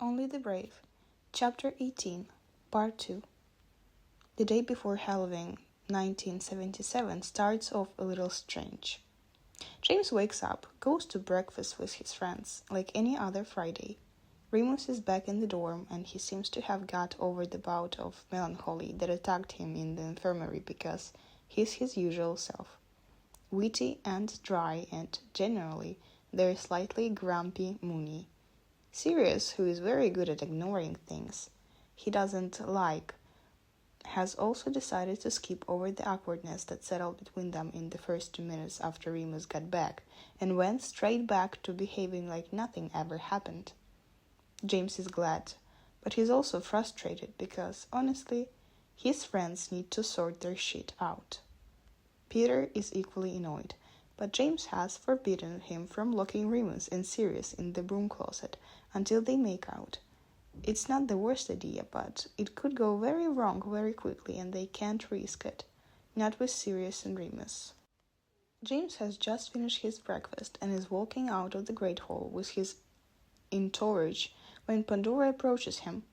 Only the Brave, Chapter 18, Part 2. The day before Halloween 1977 starts off a little strange. James wakes up, goes to breakfast with his friends, like any other Friday. Remus is back in the dorm, and he seems to have got over the bout of melancholy that attacked him in the infirmary because he's his usual self. Witty and dry, and generally they're slightly grumpy Mooney. Sirius, who is very good at ignoring things he doesn't like, has also decided to skip over the awkwardness that settled between them in the first 2 minutes after Remus got back, and went straight back to behaving like nothing ever happened. James is glad, but he's also frustrated because, honestly, his friends need to sort their shit out. Peter is equally annoyed, but James has forbidden him from locking Remus and Sirius in the broom closet until they make out. It's not the worst idea, but it could go very wrong very quickly, and they can't risk it. Not with Sirius and Remus. James has just finished his breakfast and is walking out of the Great Hall with his entourage when Pandora approaches him.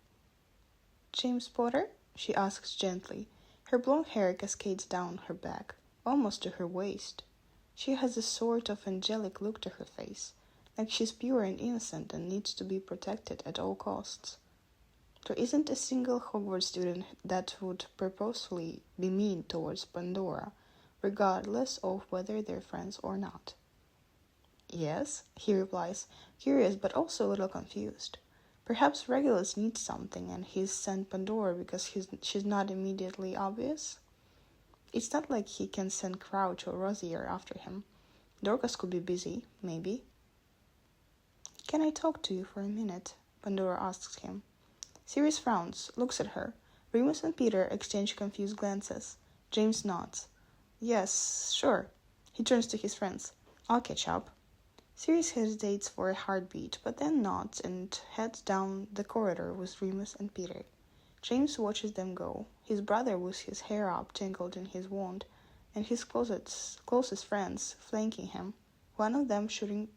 "James Potter?" she asks gently. Her blonde hair cascades down her back, almost to her waist. She has a sort of angelic look to her face, like she's pure and innocent and needs to be protected at all costs. There isn't a single Hogwarts student that would purposefully be mean towards Pandora, regardless of whether they're friends or not. "Yes," he replies, curious but also a little confused. Perhaps Regulus needs something and he's sent Pandora because she's not immediately obvious? It's not like he can send Crouch or Rosier after him. Dorcas could be busy, maybe. "Can I talk to you for a minute?" Pandora asks him. Sirius frowns, looks at her. Remus and Peter exchange confused glances. James nods. "Yes, sure." He turns to his friends. "I'll catch up." Sirius hesitates for a heartbeat, but then nods and heads down the corridor with Remus and Peter. James watches them go, his brother with his hair up tangled in his wand, and his closest friends flanking him, one of them shooting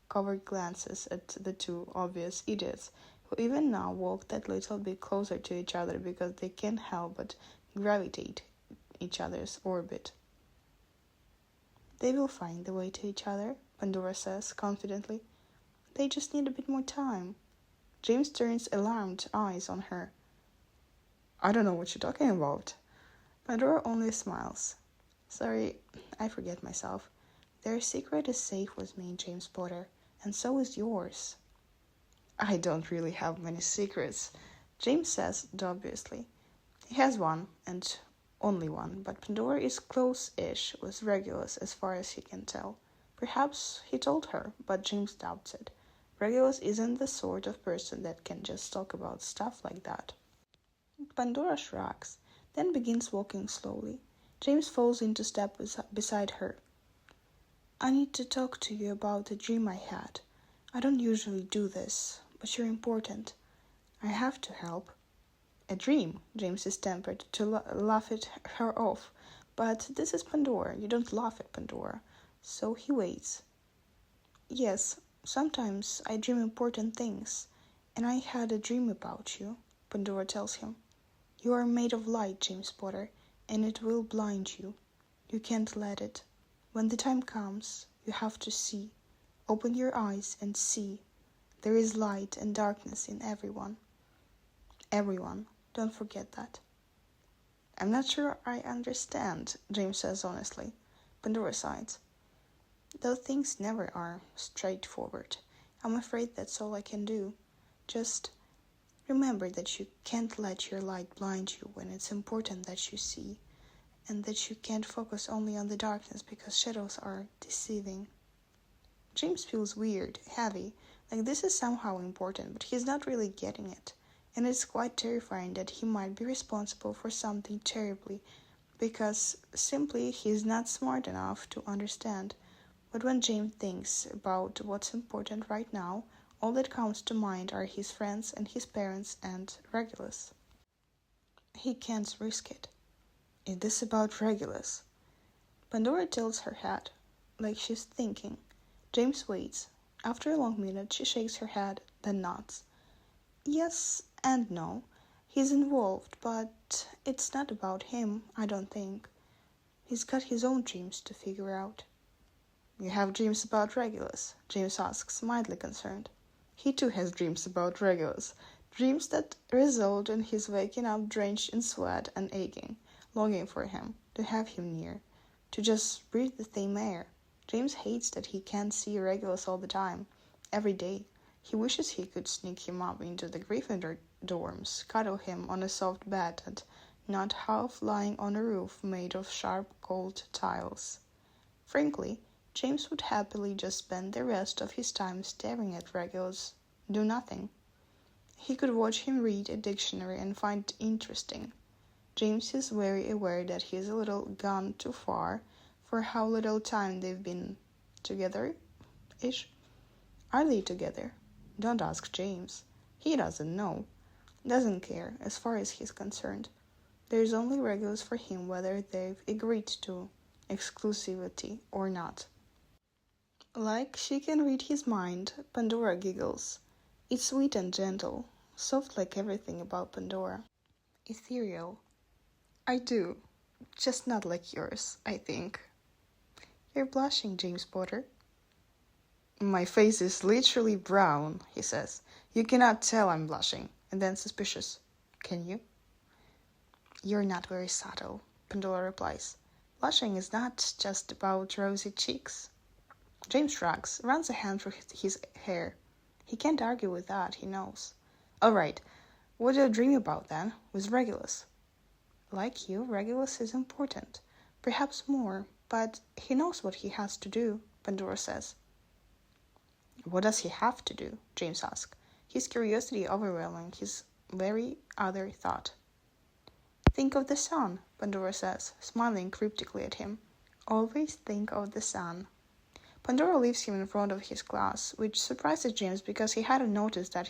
covert glances at the two obvious idiots, who even now walk that little bit closer to each other because they can't help but gravitate each other's orbit. "They will find the way to each other," Pandora says confidently. "They just need a bit more time." James turns alarmed eyes on her. "I don't know what you're talking about." Pandora only smiles. "Sorry, I forget myself. Their secret is safe with me, James Potter, and so is yours." "I don't really have many secrets," James says dubiously. He has one, and only one, but Pandora is close-ish with Regulus as far as he can tell. Perhaps he told her, but James doubts it. Regulus isn't the sort of person that can just talk about stuff like that. Pandora shrugs, then begins walking slowly. James falls into step beside her. "I need to talk to you about a dream I had. I don't usually do this, but you're important. I have to help." "A dream?" James is tempted to laugh at her off, but this is Pandora. You don't laugh at Pandora. So he waits. "Yes, sometimes I dream important things, and I had a dream about you," Pandora tells him. "You are made of light, James Potter, and it will blind you. You can't let it. When the time comes, you have to see. Open your eyes and see. There is light and darkness in everyone. Everyone. Don't forget that." "I'm not sure I understand," James says honestly. Pandora sighs. "Those things never are straightforward. I'm afraid that's all I can do. Just remember that you can't let your light blind you when it's important that you see, and that you can't focus only on the darkness because shadows are deceiving." James feels weird, heavy, like this is somehow important, but he's not really getting it. And it's quite terrifying that he might be responsible for something terribly, because simply he's not smart enough to understand. But when James thinks about what's important right now, all that comes to mind are his friends and his parents and Regulus. He can't risk it. "Is this about Regulus?" Pandora tilts her head, like she's thinking. James waits. After a long minute, she shakes her head, then nods. Yes and no. He's involved, but it's not about him, I don't think. He's got his own dreams to figure out. You have dreams about Regulus? James asks, mildly concerned. He too has dreams about Regulus, dreams that result in his waking up drenched in sweat and aching, longing for him, to have him near, to just breathe the same air. James hates that he can't see Regulus all the time, every day. He wishes he could sneak him up into the Gryffindor dorms, cuddle him on a soft bed, and not half lying on a roof made of sharp cold tiles. Frankly, James would happily just spend the rest of his time staring at Regulus, do nothing. He could watch him read a dictionary and find it interesting. James is very aware that he's a little gone too far for how little time they've been together-ish. Are they together? Don't ask James. He doesn't know. Doesn't care, as far as he's concerned. There's only Regulus for him whether they've agreed to exclusivity or not. Like she can read his mind, Pandora giggles. It's sweet and gentle, soft like everything about Pandora. Ethereal. I do, just not like yours, I think. You're blushing, James Potter. My face is literally brown, he says. You cannot tell I'm blushing, and then suspicious. Can you? You're not very subtle, Pandora replies. Blushing is not just about rosy cheeks. James shrugs, runs a hand through his hair. He can't argue with that, he knows. All right, what do you dream about then, with Regulus? Like you, Regulus is important. Perhaps more, but he knows what he has to do, Pandora says. What does he have to do? James asks, his curiosity overwhelming his very other thought. Think of the sun, Pandora says, smiling cryptically at him. Always think of the sun. Pandora leaves him in front of his class, which surprises James because he hadn't noticed that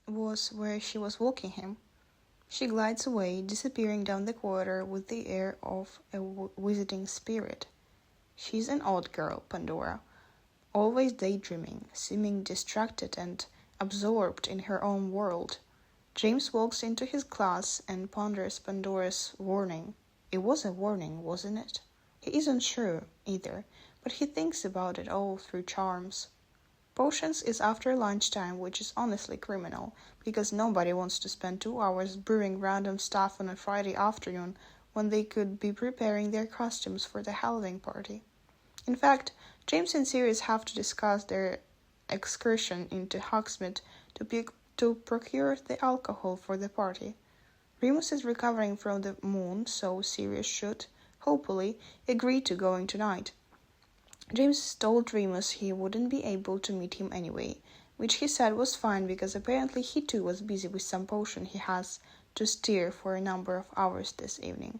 was where she was walking him. She glides away, disappearing down the corridor with the air of a visiting spirit. She's an odd girl, Pandora, always daydreaming, seeming distracted and absorbed in her own world. James walks into his class and ponders Pandora's warning. It was a warning, wasn't it? He isn't sure, either, but he thinks about it all through charms. Potions is after lunchtime, which is honestly criminal, because nobody wants to spend 2 hours brewing random stuff on a Friday afternoon when they could be preparing their costumes for the Halloween party. In fact, James and Sirius have to discuss their excursion into Hogsmeade to procure the alcohol for the party. Remus is recovering from the moon, so Sirius should, hopefully, agree to going tonight. James told Remus he wouldn't be able to meet him anyway, which he said was fine because apparently he too was busy with some potion he has to steer for a number of hours this evening.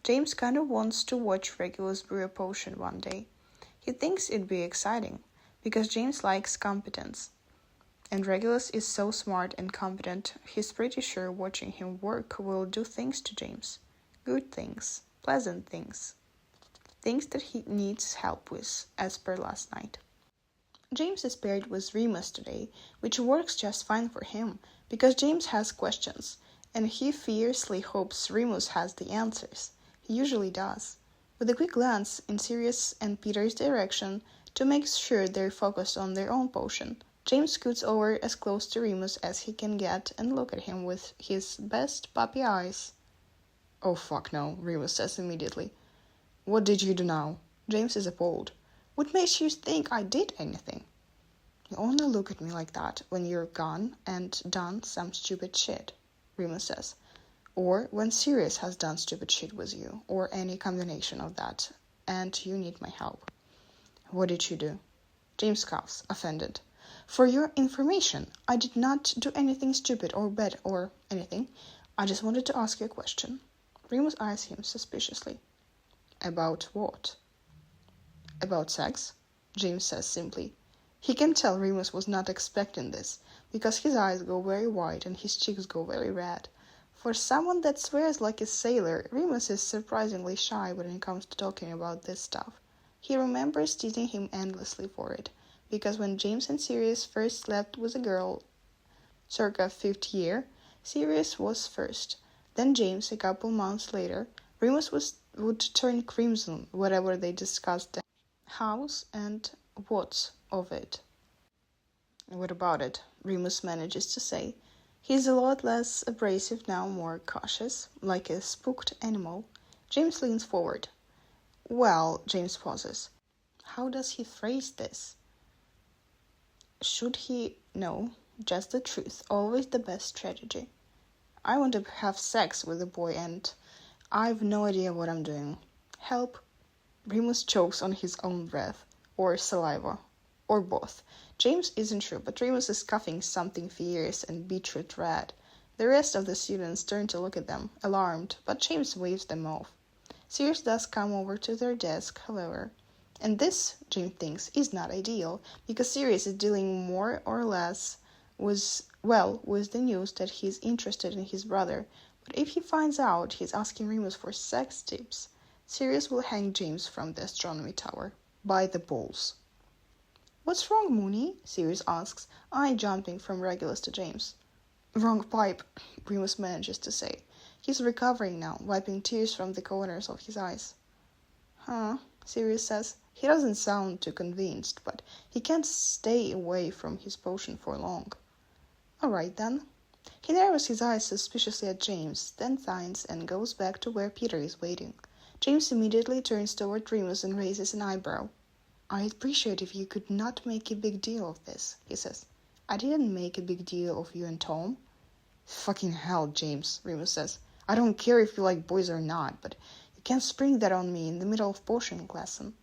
James kind of wants to watch Regulus brew a potion one day. He thinks it'd be exciting, because James likes competence. And Regulus is so smart and competent, he's pretty sure watching him work will do things to James. Good things, pleasant things. Things that he needs help with, as per last night. James is paired with Remus today, which works just fine for him, because James has questions, and he fiercely hopes Remus has the answers. He usually does. With a quick glance in Sirius and Peter's direction, to make sure they're focused on their own potion, James scoots over as close to Remus as he can get and look at him with his best puppy eyes. Oh fuck no, Remus says immediately. What did you do now? James is appalled. What makes you think I did anything? You only look at me like that when you're gone and done some stupid shit, Remus says. Or when Sirius has done stupid shit with you, or any combination of that, and you need my help. What did you do? James coughs, offended. For your information, I did not do anything stupid or bad or anything. I just wanted to ask you a question. Remus eyes him suspiciously. About what? About sex? James says simply. He can tell Remus was not expecting this, because his eyes go very wide and his cheeks go very red. For someone that swears like a sailor, Remus is surprisingly shy when it comes to talking about this stuff. He remembers teasing him endlessly for it, because when James and Sirius first slept with a girl, circa 5th year. Sirius was first. Then James, a couple months later. Remus would turn crimson whenever they discussed the house and what's of it. What about it? Remus manages to say. He's a lot less abrasive now, more cautious, like a spooked animal. James leans forward. Well, James pauses. How does he phrase this? Should he? No, just the truth, always the best strategy. I want to have sex with a boy and I've no idea what I'm doing. Help. Remus chokes on his own breath, or saliva, or both. James isn't sure, but Remus is coughing something fierce and beetroot red. The rest of the students turn to look at them, alarmed, but James waves them off. Sirius does come over to their desk, however. And this, James thinks, is not ideal, because Sirius is dealing more or less with the news that he's interested in his brother. But if he finds out he's asking Remus for sex tips, Sirius will hang James from the astronomy tower, by the balls. What's wrong, Mooney? Sirius asks, eye jumping from Regulus to James. Wrong pipe, Remus manages to say. He's recovering now, wiping tears from the corners of his eyes. Huh, Sirius says. He doesn't sound too convinced, but he can't stay away from his potion for long. All right, then. He narrows his eyes suspiciously at James, then signs and goes back to where Peter is waiting. James immediately turns toward Remus and raises an eyebrow. I'd appreciate if you could not make a big deal of this, he says. I didn't make a big deal of you and Tom. Fucking hell, James, Remus says. I don't care if you like boys or not, but you can't spring that on me in the middle of potion lesson.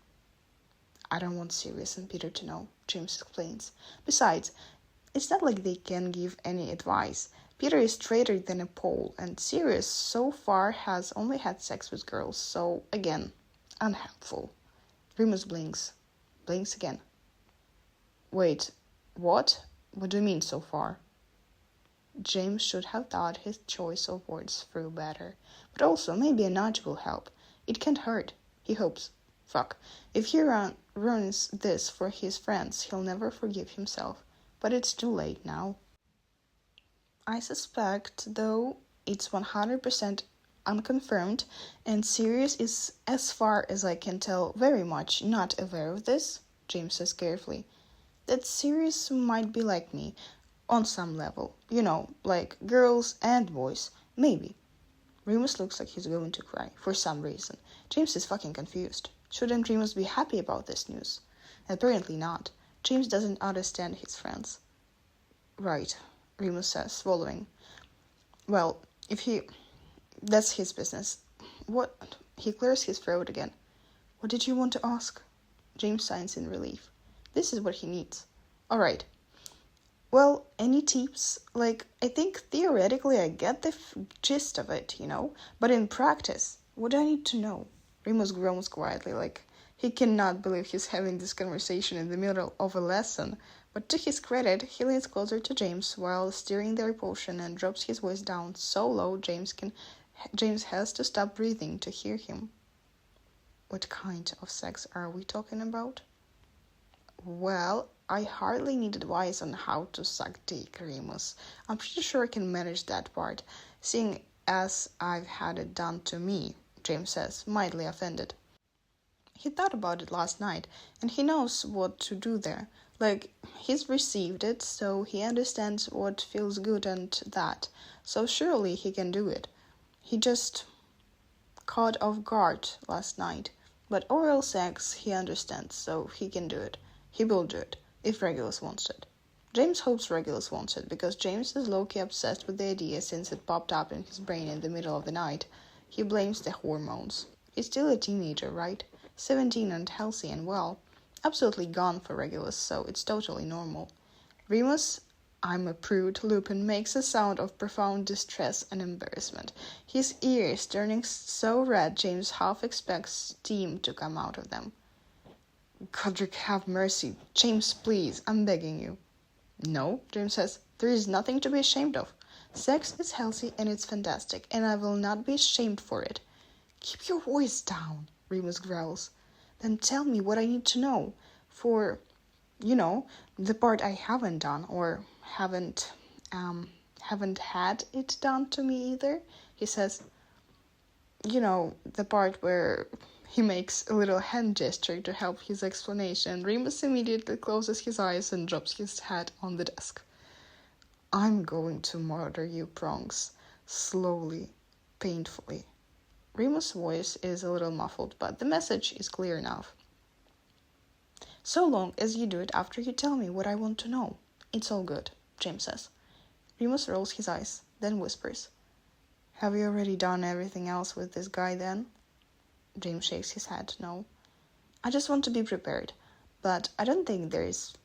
I don't want Sirius and Peter to know, James explains. Besides, it's not like they can give any advice. Peter is straighter than a pole, and Sirius so far has only had sex with girls, so, again, unhelpful. Remus blinks. Blinks again. Wait, what? What do you mean so far? James should have thought his choice of words through better, but also maybe a nudge will help. It can't hurt, he hopes. Fuck. If he ruins this for his friends, he'll never forgive himself. But it's too late now. I suspect, though, it's 100% unconfirmed, and Sirius is, as far as I can tell, very much not aware of this, James says carefully, that Sirius might be like me, on some level. You know, like girls and boys. Maybe. Remus looks like he's going to cry, for some reason. James is fucking confused. Shouldn't Remus be happy about this news? Apparently not. James doesn't understand his friends. Right, Remus says, swallowing. Well, that's his business. What? He clears his throat again. What did you want to ask? James signs in relief. This is what he needs. All right. Well, any tips? Like, I think theoretically I get the gist of it, but in practice, what do I need to know? Remus groans quietly, like he cannot believe he's having this conversation in the middle of a lesson, but to his credit, he leans closer to James while stirring their potion and drops his voice down so low James has to stop breathing to hear him. What kind of sex are we talking about? Well, I hardly need advice on how to suck dick, Remus. I'm pretty sure I can manage that part, seeing as I've had it done to me, James says, mildly offended. He thought about it last night, and he knows what to do there. Like, he's received it, so he understands what feels good and that. So surely he can do it. He just caught off guard last night. But oral sex he understands, so he can do it. He will do it, if Regulus wants it. James hopes Regulus wants it, because James is low-key obsessed with the idea since it popped up in his brain in the middle of the night. He blames the hormones. He's still a teenager, right? 17 and healthy and well. Absolutely gone for Regulus, so it's totally normal. Remus, I'm a prude, Lupin makes a sound of profound distress and embarrassment. His ears turning so red James half expects steam to come out of them. Godric, have mercy. James, please, I'm begging you. No, James says, there is nothing to be ashamed of. Sex is healthy and it's fantastic, and I will not be ashamed for it. Keep your voice down, Remus growls. Then tell me what I need to know for, the part I haven't done or haven't haven't had it done to me either. He says, you know, the part where he makes a little hand gesture to help his explanation. Remus immediately closes his eyes and drops his head on the desk. I'm going to murder you, Prongs. Slowly, painfully. Remus' voice is a little muffled, but the message is clear enough. So long as you do it after you tell me what I want to know. It's all good, James says. Remus rolls his eyes, then whispers. Have you already done everything else with this guy then? James shakes his head, no. I just want to be prepared, but I don't think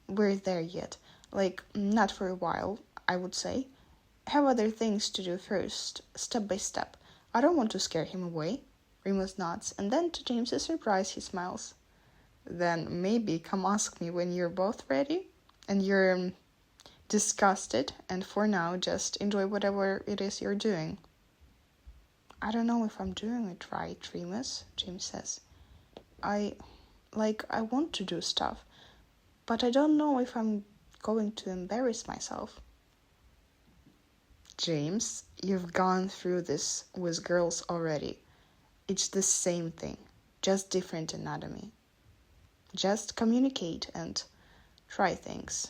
we're there yet. Like, not for a while, I would say. Have other things to do first, step by step. I don't want to scare him away. Remus nods, and then to James's surprise he smiles. Then maybe come ask me when you're both ready, and you're disgusted, and for now just enjoy whatever it is you're doing. I don't know if I'm doing it right, Remus, James says. I want to do stuff, but I don't know if I'm going to embarrass myself. James, you've gone through this with girls already. It's the same thing, just different anatomy. Just communicate and try things,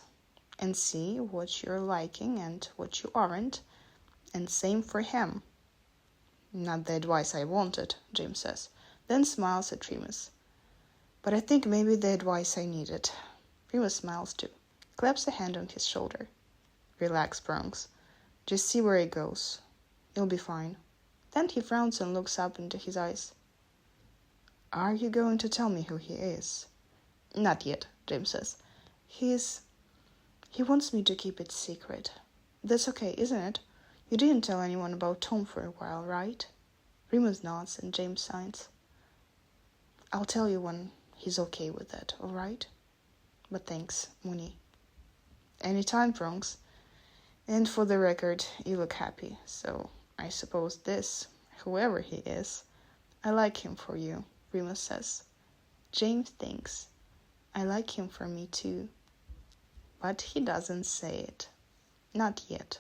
and see what you're liking and what you aren't, and same for him. Not the advice I wanted, James says, then smiles at Remus. But I think maybe the advice I needed. Remus smiles too, claps a hand on his shoulder. Relax, Prongs. Just see where it goes. You'll be fine. Then he frowns and looks up into his eyes. Are you going to tell me who he is? Not yet, James says. He wants me to keep it secret. That's okay, isn't it? You didn't tell anyone about Tom for a while, right? Remus nods and James signs. I'll tell you when he's okay with that, all right? But thanks, Mooney. Anytime, Prongs. And for the record, you look happy, so I suppose this, whoever he is, I like him for you, Remus says. James thinks, I like him for me too. But he doesn't say it. Not yet.